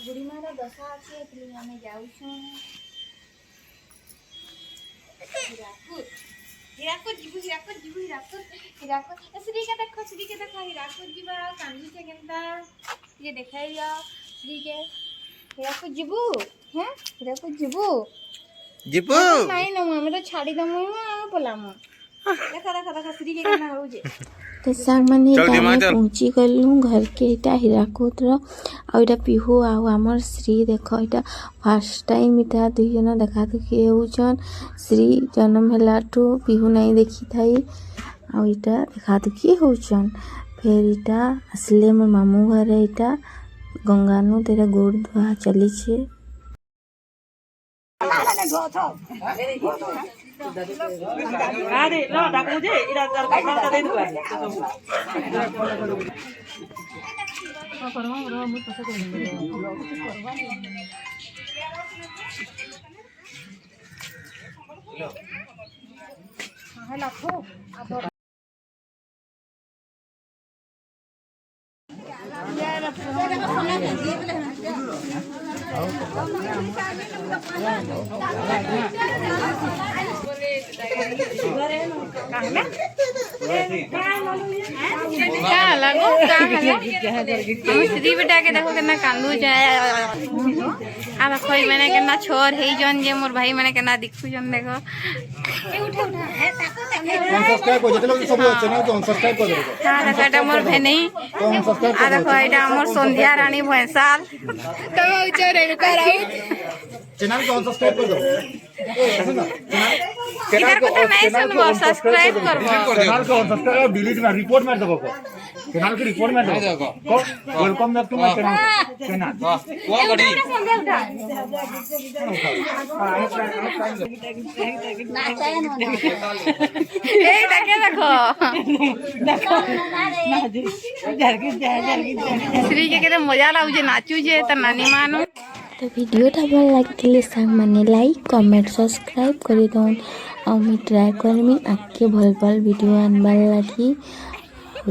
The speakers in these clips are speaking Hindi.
बुढ़ी मार दशा अच्छी है आम जाऊँ हीराकुद जीवु हीराकुद श्री के देखो हीराकुद जीवा कांदी केनता ये देखाइया श्री के हीराकुद जीवु हैं हीराकुद जीवु नहीं न हमें तो छाड़ी दमु हम पलामु देखा श्री के केना हो जे तो सांग माने पहुँची गलु घर के इटा हीराकुद आ इटा पिहू आमर श्री देख इटा फास्ट टाइम इटा दुई जन देखा दुखी होचन श्री जन्म हेलाठू पिहू नहीं देखी थाई आ इटा देखा दुखी होचन फिर इटा आसले मोर मामू घर इटा गंगानु तेरा गोड़ धुआ चली छे अरे लो डाकू जे इरा कपड़ा दे दुआ करवा रो मु पसे करवा हां लाखो श्री बेटा के देखो केना कांदू जाए आ देखो मैंने केना छोर हे जन जे मोर भाई मैंने केना दिखु जन देखो सब्सक्राइब कर जते लोग सब चैनल को सब्सक्राइब कर दो हां देखो एटा मोर भेनी आ देखो एटा मोर संध्या रानी भैंसाल तो उच्च रेणुका राउत चैनल को सब्सक्राइब कर दो इधर को नहीं सुनबो सब्सक्राइब करबो चैनल को सब्सक्राइब डिलीट में रिपोर्ट मार दबो चैनल को रिपोर्ट मार दो welcome back to my channel वो गड़ी ए देखे देखो श्री के केते मजा लागु जे नाचू जे त नानी मानु तो वीडियोटा भल लगी सांग माने लाइक कमेंट सब्सक्राइब कर दौन और मुझे ट्राए करमी आगे भल भल वीडियो आनबार लगी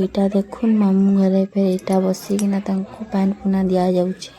इटा देखुन मामू घरे फिर इटा बसिकिना पान पुना दिया जाउछे।